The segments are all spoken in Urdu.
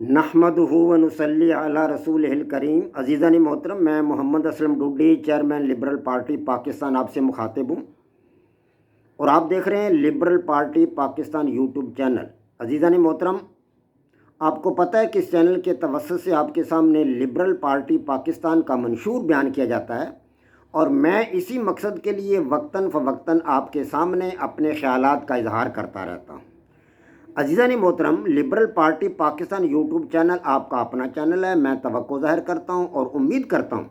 نحمدہ و نصلی علی رسولہ الکریم۔ عزیزان محترم، میں Muhammad Aslam Dodi, chairman liberal party Pakistan, آپ سے مخاطب ہوں اور آپ دیکھ رہے ہیں liberal party Pakistan YouTube channel. عزیزان محترم، آپ کو پتہ ہے کہ اس چینل کے توسط سے آپ کے سامنے لبرل پارٹی پاکستان کا منشور بیان کیا جاتا ہے، اور میں اسی مقصد کے لیے وقتاً فوقتاً آپ کے سامنے اپنے خیالات کا اظہار کرتا رہتا ہوں۔ عزیزان محترم، liberal party Pakistan YouTube channel آپ کا اپنا چینل ہے۔ میں توقع ظاہر کرتا ہوں اور امید کرتا ہوں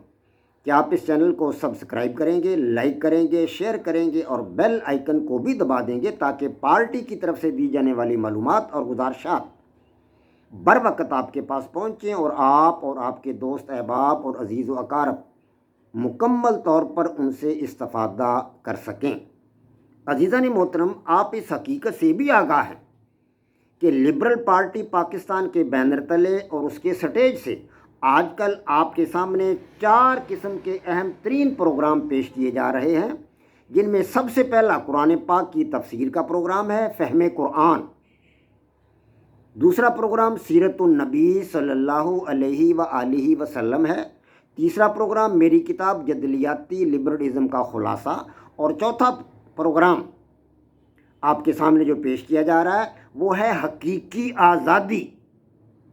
کہ آپ اس چینل کو سبسکرائب کریں گے، لائک کریں گے، شیئر کریں گے اور بیل آئیکن کو بھی دبا دیں گے تاکہ پارٹی کی طرف سے دی جانے والی معلومات اور گزارشات بر وقت آپ کے پاس پہنچیں اور آپ کے دوست احباب اور عزیز و اقارب مکمل طور پر ان سے استفادہ کر سکیں۔ عزیزان محترم، آپ اس حقیقت سے بھی آگاہ ہیں کہ لبرل پارٹی پاکستان کے بینر تلے اور اس کے سٹیج سے آج کل آپ کے سامنے 4 قسم کے اہم ترین پروگرام پیش کیے جا رہے ہیں، جن میں سب سے پہلا قرآن پاک کی تفسیر کا پروگرام ہے، فہم قرآن۔ دوسرا پروگرام سیرت النبی صلی اللہ علیہ وآلہ وسلم ہے۔ تیسرا پروگرام میری کتاب جدلیاتی لبرلزم کا خلاصہ، اور چوتھا پروگرام آپ کے سامنے جو پیش کیا جا رہا ہے وہ ہے حقیقی آزادی،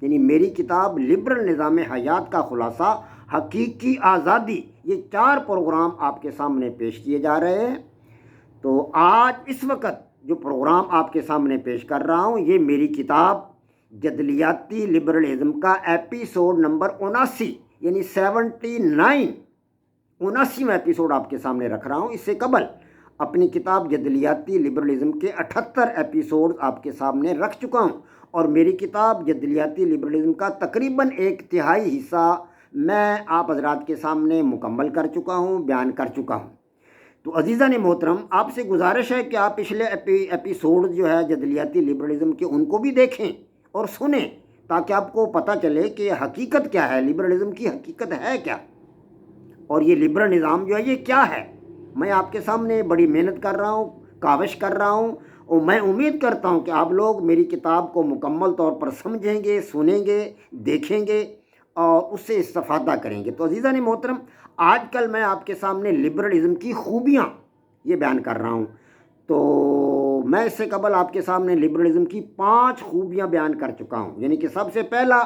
یعنی میری کتاب لبرل نظام حیات کا خلاصہ، حقیقی آزادی۔ یہ 4 پروگرام آپ کے سامنے پیش کیے جا رہے ہیں۔ تو آج اس وقت جو پروگرام آپ کے سامنے پیش کر رہا ہوں، یہ میری کتاب جدلیاتی لبرلزم کا ایپیسوڈ نمبر 79 یعنی 79واں ایپیسوڈ آپ کے سامنے رکھ رہا ہوں۔ اس سے قبل اپنی کتاب جدلیاتی لبرلزم کے 78 ایپیسوڈ آپ کے سامنے رکھ چکا ہوں، اور میری کتاب جدلیاتی لبرلزم کا تقریباً 1/3 حصہ میں آپ حضرات کے سامنے مکمل کر چکا ہوں، بیان کر چکا ہوں۔ تو عزیزان محترم، آپ سے گزارش ہے کہ آپ پچھلے ایپیسوڈ جو ہے جدلیاتی لبرلزم کے، ان کو بھی دیکھیں اور سنیں تاکہ آپ کو پتہ چلے کہ حقیقت کیا ہے، لبرلزم کی حقیقت ہے کیا، اور یہ لبرل نظام جو ہے یہ کیا ہے۔ میں آپ کے سامنے بڑی محنت کر رہا ہوں، کاوش کر رہا ہوں، اور میں امید کرتا ہوں کہ آپ لوگ میری کتاب کو مکمل طور پر سمجھیں گے، سنیں گے، دیکھیں گے اور اس سے استفادہ کریں گے۔ تو عزیزان محترم، آج کل میں آپ کے سامنے لبرلزم کی خوبیاں یہ بیان کر رہا ہوں۔ تو میں اس سے قبل آپ کے سامنے لبرلزم کی 5 خوبیاں بیان کر چکا ہوں، یعنی کہ سب سے پہلا،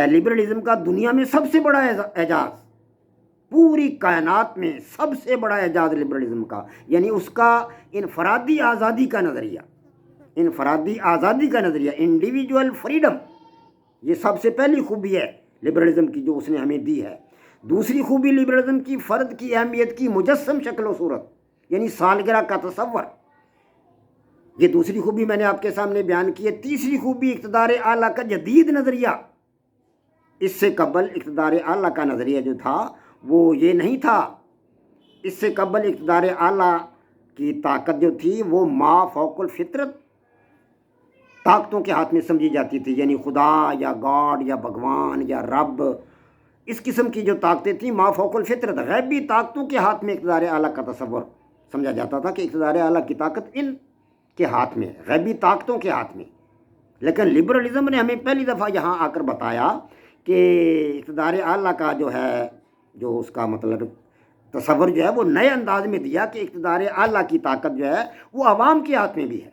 لبرلزم کا دنیا میں سب سے بڑا اعجاز، پوری کائنات میں سب سے بڑا اعجاز لبرلزم کا، یعنی اس کا انفرادی آزادی کا نظریہ، انفرادی آزادی کا نظریہ، انڈیویجول فریڈم، یہ سب سے پہلی خوبی ہے لبرلزم کی جو اس نے ہمیں دی ہے۔ دوسری خوبی لبرلزم کی، فرد کی اہمیت کی مجسم شکل و صورت، یعنی سالگرہ کا تصور، یہ دوسری خوبی میں نے آپ کے سامنے بیان کی ہے۔ تیسری خوبی اقتدار اعلیٰ کا جدید نظریہ۔ اس سے قبل اقتدار اعلیٰ کا نظریہ جو تھا وہ یہ نہیں تھا۔ اس سے قبل اقتدار اعلیٰ کی طاقت جو تھی وہ ما فوق الفطرت طاقتوں کے ہاتھ میں سمجھی جاتی تھی، یعنی خدا یا گاڈ یا بھگوان یا رب، اس قسم کی جو طاقتیں تھیں ما فوق الفطرت، غیبی طاقتوں کے ہاتھ میں اقتدار اعلیٰ کا تصور سمجھا جاتا تھا کہ اقتدار اعلیٰ کی طاقت ان کے ہاتھ میں، غیبی طاقتوں کے ہاتھ میں۔ لیکن لبرلزم نے ہمیں پہلی دفعہ یہاں آ کر بتایا کہ اقتدار اعلیٰ کا جو ہے، جو اس کا مطلب تصور جو ہے وہ نئے انداز میں دیا کہ اقتدار اعلیٰ کی طاقت جو ہے وہ عوام کے ہاتھ میں بھی ہے۔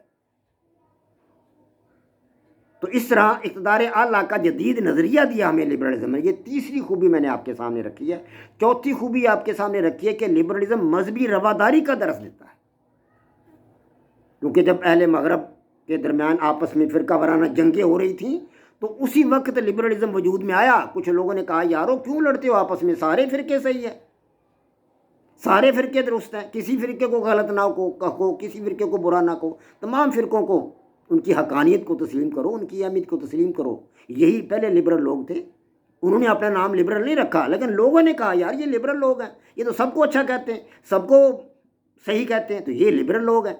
تو اس طرح اقتدار اعلیٰ کا جدید نظریہ دیا ہمیں لبرلزم نے۔ یہ تیسری خوبی میں نے آپ کے سامنے رکھی ہے۔ چوتھی خوبی آپ کے سامنے رکھی ہے کہ لبرلزم مذہبی رواداری کا درس دیتا ہے، کیونکہ جب اہل مغرب کے درمیان آپس میں فرقہ وارانہ جنگیں ہو رہی تھیں تو اسی وقت لبرلزم وجود میں آیا۔ کچھ لوگوں نے کہا یارو کیوں لڑتے ہو آپس میں، سارے فرقے صحیح ہیں، سارے فرقے درست ہیں، کسی فرقے کو غلط نہ کہو، کسی فرقے کو برا نہ کہو، تمام فرقوں کو ان کی حقانیت کو تسلیم کرو، ان کی اہمیت کو تسلیم کرو۔ یہی پہلے لبرل لوگ تھے۔ انہوں نے اپنا نام لبرل نہیں رکھا، لیکن لوگوں نے کہا یار یہ لبرل لوگ ہیں، یہ تو سب کو اچھا کہتے ہیں، سب کو صحیح کہتے ہیں، تو یہ لبرل لوگ ہیں۔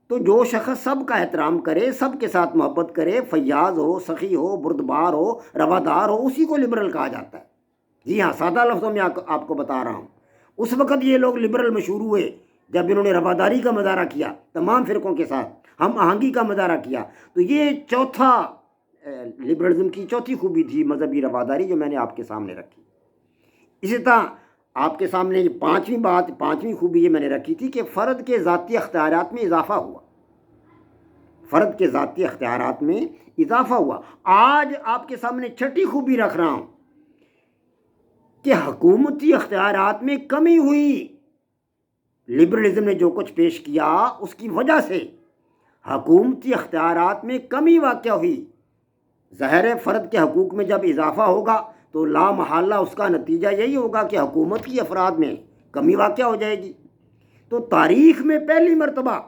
تو جو شخص سب کا احترام کرے، سب کے ساتھ محبت کرے، فیاض ہو، سخی ہو، بردبار ہو، روادار ہو، اسی کو لبرل کہا جاتا ہے۔ جی ہاں، سادہ لفظوں میں آپ کو بتا رہا ہوں۔ اس وقت یہ لوگ لبرل مشہور ہوئے جب انہوں نے رواداری کا مظاہرہ کیا، تمام فرقوں کے ساتھ ہم آہنگی کا مظاہرہ کیا۔ تو یہ چوتھا لبرلزم کی چوتھی خوبی تھی مذہبی رواداری، جو میں نے آپ کے سامنے رکھی۔ اسی طرح آپ کے سامنے یہ پانچویں خوبی یہ میں نے رکھی تھی کہ فرد کے ذاتی اختیارات میں اضافہ ہوا، فرد کے ذاتی اختیارات میں اضافہ ہوا۔ آج آپ کے سامنے چھٹی خوبی رکھ رہا ہوں کہ حکومتی اختیارات میں کمی ہوئی۔ لبرلزم نے جو کچھ پیش کیا اس کی وجہ سے حکومتی اختیارات میں کمی واقع ہوئی۔ ظاہر ہے فرد کے حقوق میں جب اضافہ ہوگا تو لا محالہ اس کا نتیجہ یہی ہوگا کہ حکومت کی افراد میں کمی واقع ہو جائے گی۔ تو تاریخ میں پہلی مرتبہ،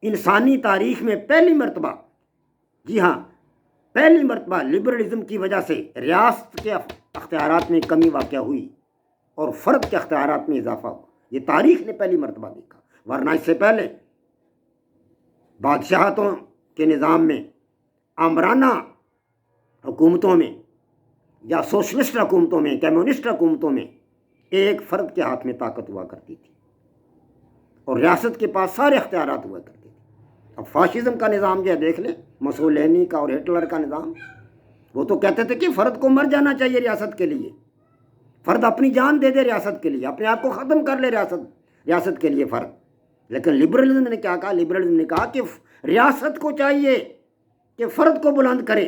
انسانی تاریخ میں پہلی مرتبہ، جی ہاں پہلی مرتبہ لبرلزم کی وجہ سے ریاست کے اختیارات میں کمی واقع ہوئی اور فرد کے اختیارات میں اضافہ ہوا۔ یہ تاریخ نے پہلی مرتبہ دیکھا، ورنہ اس سے پہلے بادشاہتوں کے نظام میں، آمرانہ حکومتوں میں یا سوشلسٹ حکومتوں میں، کمیونسٹ حکومتوں میں ایک فرد کے ہاتھ میں طاقت ہوا کرتی تھی اور ریاست کے پاس سارے اختیارات ہوا کرتے تھے۔ اب فاشزم کا نظام جو ہے دیکھ لیں، مسولینی کا اور ہٹلر کا نظام، وہ تو کہتے تھے کہ فرد کو مر جانا چاہیے ریاست کے لیے، فرد اپنی جان دے دے ریاست کے لیے، اپنے آپ کو ختم کر لے ریاست کے لیے فرد۔ لیکن لبرلزم نے کیا کہا؟ لبرلزم نے کہا کہ ریاست کو چاہیے کہ فرد کو بلند کرے،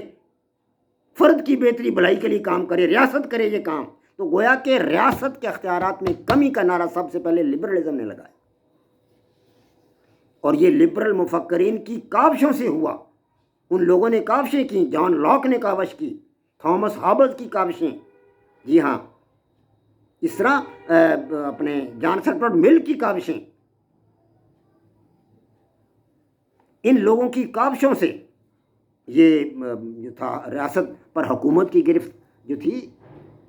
فرد کی بہتری بھلائی کے لیے کام کرے، ریاست کرے یہ کام۔ تو گویا کہ ریاست کے اختیارات میں کمی کا نعرہ سب سے پہلے لبرلزم نے لگایا، اور یہ لبرل مفکرین کی کاوشوں سے ہوا۔ ان لوگوں نے کاوشیں کی، جان لاک نے کاوش کی، تھامس ہابز کی کاوشیں، جی ہاں اس طرح اپنے جان اسٹیوارٹ مل کی کاوشیں، ان لوگوں کی کاوشوں سے یہ جو تھا ریاست پر حکومت کی گرفت جو تھی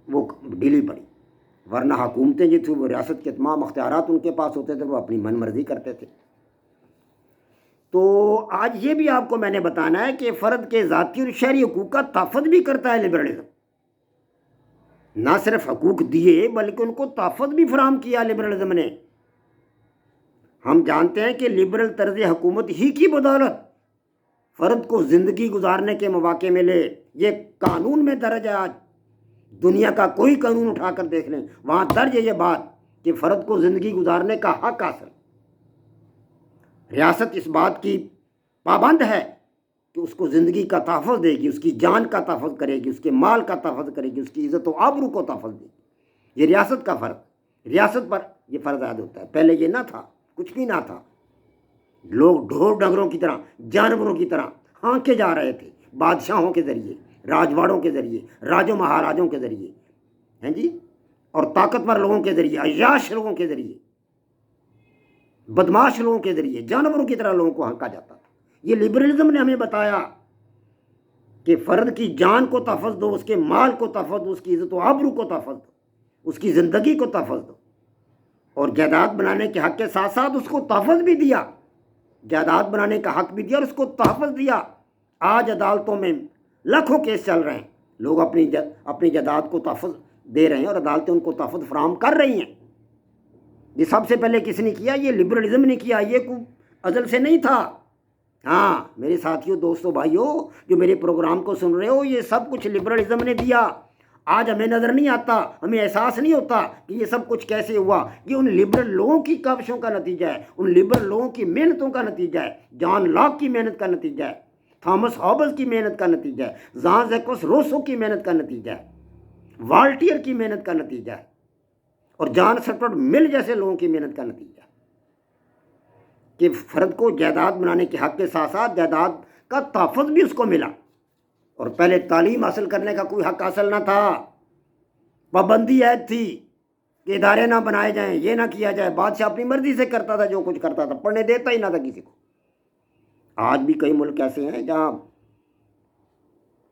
وہ ڈھیلی پڑی، ورنہ حکومتیں جو تھیں وہ ریاست کے تمام اختیارات ان کے پاس ہوتے تھے، وہ اپنی من مرضی کرتے تھے۔ تو آج یہ بھی آپ کو میں نے بتانا ہے کہ فرد کے ذاتی اور شہری حقوق کا تحفظ بھی کرتا ہے لبرلزم۔ نہ صرف حقوق دیے بلکہ ان کو تحفظ بھی فراہم کیا لبرلزم نے۔ ہم جانتے ہیں کہ لبرل طرز حکومت ہی کی بدولت فرد کو زندگی گزارنے کے مواقع ملے۔ یہ قانون میں درج ہے، آج دنیا کا کوئی قانون اٹھا کر دیکھ لیں، وہاں درج ہے یہ بات کہ فرد کو زندگی گزارنے کا حق حاصل۔ ریاست اس بات کی پابند ہے کہ اس کو زندگی کا تحفظ دے گی، اس کی جان کا تحفظ کرے گی، اس کے مال کا تحفظ کرے گی، اس کی عزت و آبرو کو تحفظ دے گی۔ یہ ریاست کا فرض، ریاست پر یہ فرض عائد ہوتا ہے۔ پہلے یہ نہ تھا، کچھ بھی نہ تھا، لوگ ڈھور ڈنگروں کی طرح، جانوروں کی طرح ہانکے جا رہے تھے، بادشاہوں کے ذریعے، راجواڑوں کے ذریعے، راج و مہاراجوں کے ذریعے، ہیں جی، اور طاقتور لوگوں کے ذریعے، عیاش لوگوں کے ذریعے، بدماش لوگوں کے ذریعے، جانوروں کی طرح لوگوں کو ہانکا جاتا تھا۔ یہ لبرلزم نے ہمیں بتایا کہ فرد کی جان کو تحفظ دو، اس کے مال کو تحفظ دو، اس کی عزت و آبرو کو تحفظ دو، اس کی زندگی کو تحفظ دو، اور جائیداد بنانے کے حق کے ساتھ ساتھ اس کو تحفظ بھی دیا، جائیداد بنانے کا حق بھی دیا اور اس کو تحفظ دیا۔ آج عدالتوں میں لاکھوں کیس چل رہے ہیں، لوگ اپنی جائیداد کو تحفظ دے رہے ہیں اور عدالتیں ان کو تحفظ فراہم کر رہی ہیں۔ یہ سب سے پہلے کس نے کیا؟ یہ لبرلزم نے کیا، یہ کوئی ازل سے نہیں تھا۔ ہاں میرے ساتھیوں، دوستوں، بھائیوں جو میرے پروگرام کو سن رہے ہو، یہ سب کچھ لبرلزم نے دیا۔ آج ہمیں نظر نہیں آتا، ہمیں احساس نہیں ہوتا کہ یہ سب کچھ کیسے ہوا۔ یہ ان لبرل لوگوں کی کاوشوں کا نتیجہ ہے، ان لبرل لوگوں کی محنتوں کا نتیجہ ہے، جان لاک کی محنت کا نتیجہ ہے، تھامس ہابز کی محنت کا نتیجہ ہے، ژان ژیکوس روسو کی محنت کا نتیجہ ہے، والٹیئر کی محنت کا نتیجہ ہے، اور جان اسٹیوارٹ مل جیسے لوگوں کی محنت کا نتیجہ ہے کہ فرد کو جائیداد بنانے کے حق کے ساتھ ساتھ جائیداد کا تحفظ بھی اس کو ملا۔ اور پہلے تعلیم حاصل کرنے کا کوئی حق حاصل نہ تھا، پابندی عائد تھی کہ ادارے نہ بنائے جائیں، یہ نہ کیا جائے، بادشاہ اپنی مرضی سے کرتا تھا، جو کچھ کرتا تھا، پڑھنے دیتا ہی نہ تھا کسی کو۔ آج بھی کئی ملک ایسے ہیں جہاں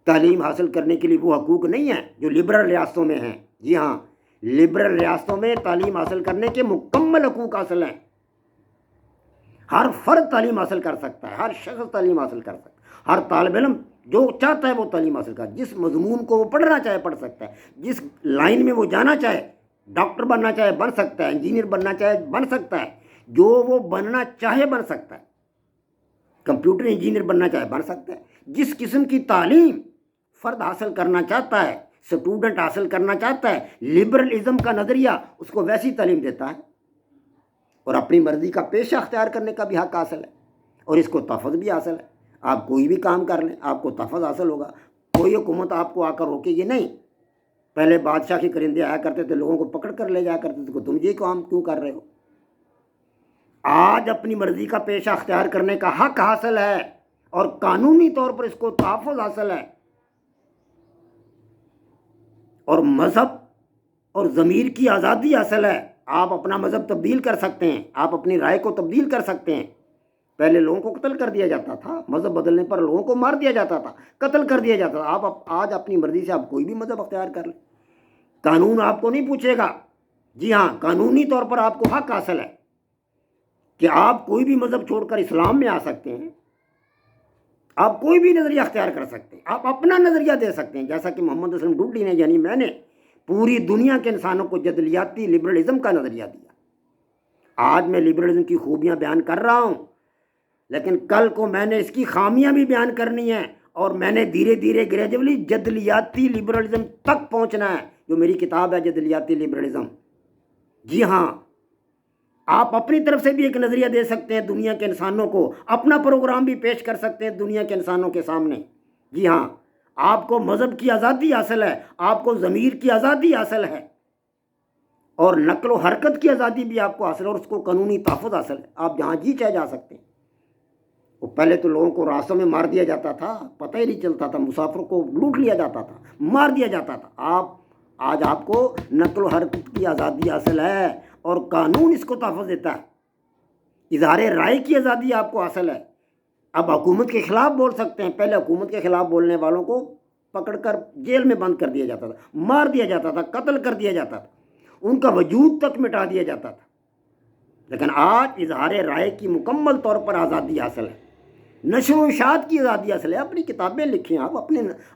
تعلیم حاصل کرنے کے لیے وہ حقوق نہیں ہیں جو لبرل ریاستوں میں ہیں۔ جی ہاں، لبرل ریاستوں میں تعلیم حاصل کرنے کے مکمل حقوق حاصل ہیں، ہر فرد تعلیم حاصل کر سکتا ہے، ہر شخص تعلیم حاصل کر سکتا ہے، ہر طالب علم جو چاہتا ہے وہ تعلیم حاصل کر، جس مضمون کو وہ پڑھنا چاہے پڑھ سکتا ہے، جس لائن میں وہ جانا چاہے، ڈاکٹر بننا چاہے بن سکتا ہے، انجینئر بننا چاہے بن سکتا ہے، جو وہ بننا چاہے بن سکتا ہے، کمپیوٹر انجینئر بننا چاہے بن سکتا ہے، جس قسم کی تعلیم فرد حاصل کرنا چاہتا ہے، اسٹوڈنٹ حاصل کرنا چاہتا ہے، لبرلزم کا نظریہ اس کو ویسی تعلیم دیتا ہے، اور اپنی مرضی کا پیشہ اختیار کرنے کا بھی حق حاصل ہے، اور اس کو تحفظ بھی حاصل ہے۔ آپ کوئی بھی کام کر لیں، آپ کو تحفظ حاصل ہوگا، کوئی حکومت آپ کو آ کر روکے گی نہیں۔ پہلے بادشاہ کے کرندے آیا کرتے تھے، لوگوں کو پکڑ کر لے جایا کرتے تھے کہ تم یہ کام کیوں کر رہے ہو۔ آج اپنی مرضی کا پیشہ اختیار کرنے کا حق حاصل ہے، اور قانونی طور پر اس کو تحفظ حاصل ہے، اور مذہب اور ضمیر کی آزادی حاصل ہے۔ آپ اپنا مذہب تبدیل کر سکتے ہیں، آپ اپنی رائے کو تبدیل کر سکتے ہیں۔ پہلے لوگوں کو قتل کر دیا جاتا تھا، مذہب بدلنے پر لوگوں کو مار دیا جاتا تھا، قتل کر دیا جاتا تھا۔ آپ آج اپنی مرضی سے آپ کوئی بھی مذہب اختیار کر لیں، قانون آپ کو نہیں پوچھے گا۔ جی ہاں، قانونی طور پر آپ کو حق حاصل ہے کہ آپ کوئی بھی مذہب چھوڑ کر اسلام میں آ سکتے ہیں، آپ کوئی بھی نظریہ اختیار کر سکتے ہیں، آپ اپنا نظریہ دے سکتے ہیں، جیسا کہ محمد اسلم ڈوڈی نے یعنی میں نے پوری دنیا کے انسانوں کو جدلیاتی لبرلزم کا نظریہ دیا۔ آج میں لبرلزم کی خوبیاں بیان کر رہا ہوں، لیکن کل کو میں نے اس کی خامیاں بھی بیان کرنی ہیں، اور میں نے دھیرے دھیرے گریجولی جدلیاتی لبرلزم تک پہنچنا ہے، جو میری کتاب ہے جدلیاتی لبرلزم۔ جی ہاں، آپ اپنی طرف سے بھی ایک نظریہ دے سکتے ہیں دنیا کے انسانوں کو، اپنا پروگرام بھی پیش کر سکتے ہیں دنیا کے انسانوں کے سامنے۔ جی ہاں، آپ کو مذہب کی آزادی حاصل ہے، آپ کو ضمیر کی آزادی حاصل ہے، اور نقل و حرکت کی آزادی بھی آپ کو حاصل ہے، اور اس کو قانونی تحفظ حاصل ہے۔ آپ جہاں جی چاہے جا سکتے ہیں۔ وہ پہلے تو لوگوں کو راستوں میں مار دیا جاتا تھا، پتہ ہی نہیں چلتا تھا، مسافروں کو لوٹ لیا جاتا تھا، مار دیا جاتا تھا۔ آج آپ کو نقل و حرکت کی آزادی حاصل ہے، اور قانون اس کو تحفظ دیتا ہے۔ اظہار رائے کی آزادی آپ کو حاصل ہے۔ اب حکومت کے خلاف بول سکتے ہیں، پہلے حکومت کے خلاف بولنے والوں کو پکڑ کر جیل میں بند کر دیا جاتا تھا، مار دیا جاتا تھا، قتل کر دیا جاتا تھا، ان کا وجود تک مٹا دیا جاتا تھا۔ لیکن آج اظہار رائے کی مکمل طور پر آزادی حاصل ہے، نشر و اشاعت کی آزادی حاصل ہے۔ اپنی کتابیں لکھیں، آپ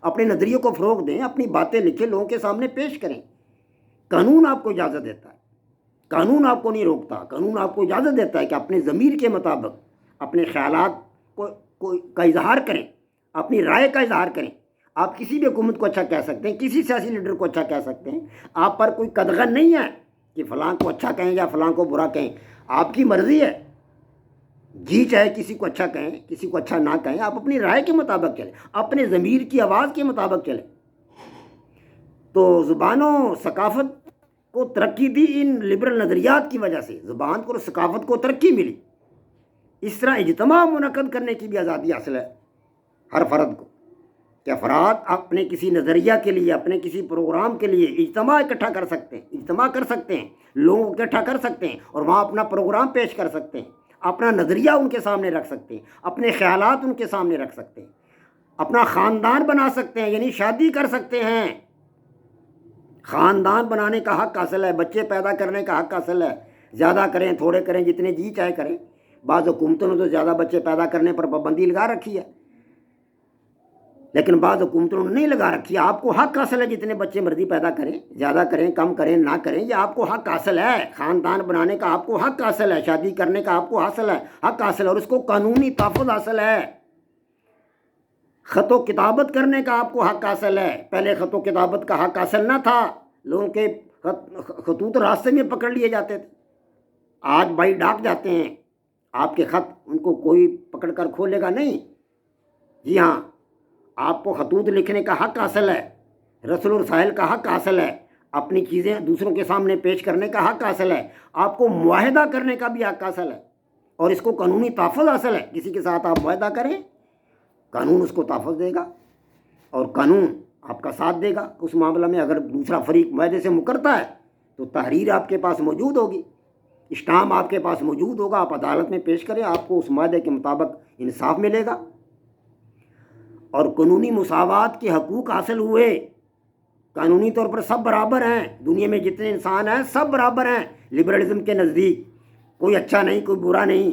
اپنے نظریے کو فروغ دیں، اپنی باتیں لکھیں، لوگوں کے سامنے پیش کریں۔ قانون آپ کو اجازت دیتا ہے، قانون آپ کو نہیں روکتا، قانون آپ کو اجازت دیتا ہے کہ اپنے ضمیر کے مطابق اپنے خیالات کا اظہار کریں، اپنی رائے کا اظہار کریں۔ آپ کسی بھی حکومت کو اچھا کہہ سکتے ہیں، کسی سیاسی لیڈر کو اچھا کہہ سکتے ہیں، آپ پر کوئی قدغن نہیں ہے کہ فلاں کو اچھا کہیں یا فلاں کو برا کہیں، آپ کی مرضی ہے۔ جی چاہے کسی کو اچھا کہیں، کسی کو اچھا نہ کہیں، آپ اپنی رائے کے مطابق چلیں، اپنے ضمیر کی آواز کے مطابق چلیں۔ تو زبان و ثقافت کو ترقی دی ان لبرل نظریات کی وجہ سے، زبان کو اور ثقافت کو ترقی ملی۔ اس طرح اجتماع منعقد کرنے کی بھی آزادی حاصل ہے ہر فرد کو، کہ افراد اپنے کسی نظریہ کے لیے، اپنے کسی پروگرام کے لیے اجتماع اکٹھا کر سکتے ہیں، اجتماع کر سکتے ہیں، لوگوں کو اکٹھا کر سکتے ہیں، اور وہاں اپنا پروگرام پیش کر سکتے ہیں، اپنا نظریہ ان کے سامنے رکھ سکتے ہیں، اپنے خیالات ان کے سامنے رکھ سکتے ہیں، اپنا خاندان بنا سکتے ہیں، یعنی شادی کر سکتے ہیں۔ خاندان بنانے کا حق حاصل ہے، بچے پیدا کرنے کا حق حاصل ہے، زیادہ کریں تھوڑے کریں، جتنے جی چاہے کریں۔ بعض حکومتوں نے تو زیادہ بچے پیدا کرنے پر پابندی لگا رکھی ہے، لیکن بعض حکومتوں نے نہیں لگا رکھی ہے۔ آپ کو حق حاصل ہے جتنے بچے مرضی پیدا کریں، زیادہ کریں کم کریں نہ کریں، یہ آپ کو حق حاصل ہے۔ خاندان بنانے کا آپ کو حق حاصل ہے، شادی کرنے کا آپ کو حاصل ہے، حق حاصل ہے، اور اس کو قانونی تحفظ حاصل ہے۔ خط و کتابت کرنے کا آپ کو حق حاصل ہے۔ پہلے خط و کتابت کا حق حاصل نہ تھا، لوگوں کے خطوط راستے میں پکڑ لیے جاتے تھے۔ آج بائی ڈاک جاتے ہیں، آپ کے خط ان کو کوئی پکڑ کر کھولے گا نہیں۔ جی ہاں، آپ کو خطوط لکھنے کا حق حاصل ہے، رسل و رسائل کا حق حاصل ہے، اپنی چیزیں دوسروں کے سامنے پیش کرنے کا حق حاصل ہے، آپ کو معاہدہ کرنے کا بھی حق حاصل ہے، اور اس کو قانونی تحفظ حاصل ہے۔ کسی کے ساتھ آپ معاہدہ کریں، قانون اس کو تحفظ دے گا، اور قانون آپ کا ساتھ دے گا اس معاملہ میں۔ اگر دوسرا فریق معاہدے سے مکرتا ہے تو تحریر آپ کے پاس موجود ہوگی، اسٹامپ آپ کے پاس موجود ہوگا، آپ عدالت میں پیش کریں، آپ کو اس معاہدے کے مطابق انصاف ملے گا، اور قانونی مساوات کے حقوق حاصل ہوئے۔ قانونی طور پر سب برابر ہیں، دنیا میں جتنے انسان ہیں سب برابر ہیں لبرلزم کے نزدیک۔ کوئی اچھا نہیں، کوئی برا نہیں،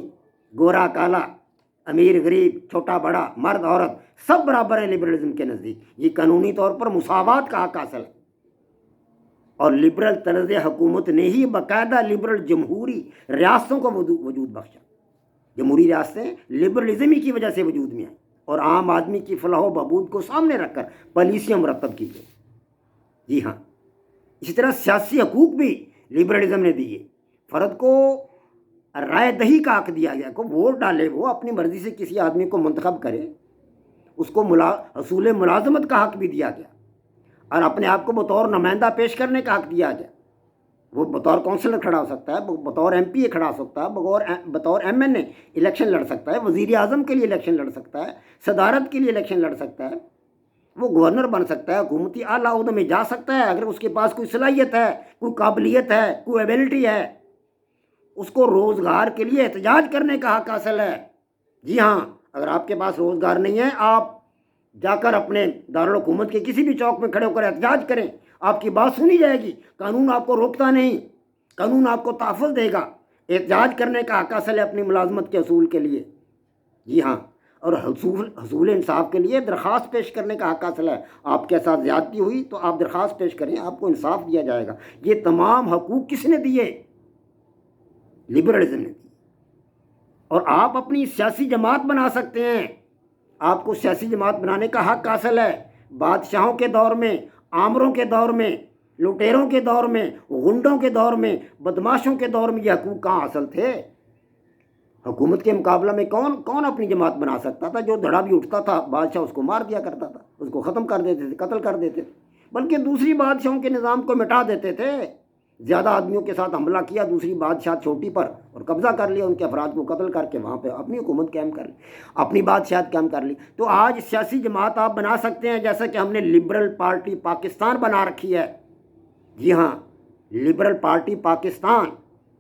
گورا کالا، امیر غریب، چھوٹا بڑا، مرد عورت، سب برابر ہیں لبرلزم کے نزدیک۔ یہ قانونی طور پر مساوات کا حق حاصل ہے، اور لبرل طرز حکومت نے ہی باقاعدہ لبرل جمہوری ریاستوں کو وجود بخشا۔ جمہوری ریاستیں لبرلزم ہی کی وجہ سے وجود میں آئیں۔ اور عام آدمی کی فلاح و بہبود کو سامنے رکھ کر پالیسیاں مرتب کی گئی. جی ہاں، اسی طرح سیاسی حقوق بھی لبرلزم نے دیے. فرد کو رائے دہی کا حق دیا گیا، کو ووٹ ڈالے، وہ اپنی مرضی سے کسی آدمی کو منتخب کرے. اس کو حصول ملازمت کا حق بھی دیا گیا، اور اپنے آپ کو بطور نمائندہ پیش کرنے کا حق دیا گیا. وہ بطور کونسلر کھڑا ہو سکتا ہے، بطور ایم پی اے کھڑا ہو سکتا ہے، بطور ایم این اے الیکشن لڑ سکتا ہے، وزیر اعظم کے لیے الیکشن لڑ سکتا ہے، صدارت کے لیے الیکشن لڑ سکتا ہے، وہ گورنر بن سکتا ہے، حکومتی اعلیٰ عہدوں میں جا سکتا ہے اگر اس کے پاس کوئی صلاحیت ہے، کوئی قابلیت ہے، کوئی ایبلٹی ہے. اس کو روزگار کے لیے احتجاج کرنے کا حق حاصل ہے. جی ہاں، اگر آپ کے پاس روزگار نہیں ہے، آپ جا کر اپنے دارالحکومت کے کسی بھی چوک میں کھڑے ہو کر احتجاج کریں، آپ کی بات سنی جائے گی. قانون آپ کو روکتا نہیں، قانون آپ کو تحفظ دے گا. احتجاج کرنے کا حق حاصل ہے اپنی ملازمت کے حصول کے لیے. جی ہاں، اور حصول انصاف کے لیے درخواست پیش کرنے کا حق حاصل ہے. آپ کے ساتھ زیادتی ہوئی تو آپ درخواست پیش کریں، آپ کو انصاف دیا جائے گا. یہ تمام حقوق کس نے دیے؟ لبرلزم نے دی. اور آپ اپنی سیاسی جماعت بنا سکتے ہیں. آپ کو سیاسی جماعت بنانے کا حق حاصل ہے. بادشاہوں کے دور میں، آمروں کے دور میں، لٹیروں کے دور میں، غنڈوں کے دور میں، بدماشوں کے دور میں یہ حقوق کہاں حاصل تھے؟ حکومت کے مقابلہ میں کون اپنی جماعت بنا سکتا تھا؟ جو دھڑا بھی اٹھتا تھا بادشاہ اس کو مار دیا کرتا تھا، اس کو ختم کر دیتے تھے، قتل کر دیتے تھے، بلکہ دوسری بادشاہوں کے نظام کو مٹا دیتے تھے. زیادہ آدمیوں کے ساتھ حملہ کیا دوسری بادشاہ چھوٹی پر اور قبضہ کر لیا، ان کے افراد کو قتل کر کے وہاں پہ اپنی حکومت قائم کر لی، اپنی بادشاہت قائم کر لی. تو آج سیاسی جماعت آپ بنا سکتے ہیں، جیسا کہ ہم نے لبرل پارٹی پاکستان بنا رکھی ہے. جی ہاں، لبرل پارٹی پاکستان.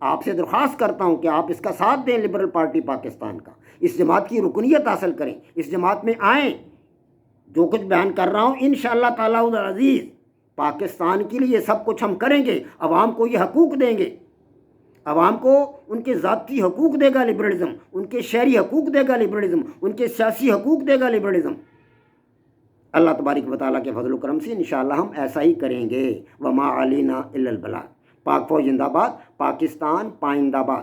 آپ سے درخواست کرتا ہوں کہ آپ اس کا ساتھ دیں، لبرل پارٹی پاکستان کا. اس جماعت کی رکنیت حاصل کریں، اس جماعت میں آئیں. جو کچھ بیان کر رہا ہوں انشاءاللہ تعالی العزیز پاکستان کے لیے سب کچھ ہم کریں گے. عوام کو یہ حقوق دیں گے، عوام کو ان کے ذاتی حقوق دے گا لبرلزم، ان کے شہری حقوق دے گا لبرلزم، ان کے سیاسی حقوق دے گا لبرلزم. اللہ تبارک و تعالیٰ کے فضل و کرم سے انشاءاللہ ہم ایسا ہی کریں گے. وما علینا الا البلاغ. پاک فوج زندہ باد، پاکستان پائندہ باد.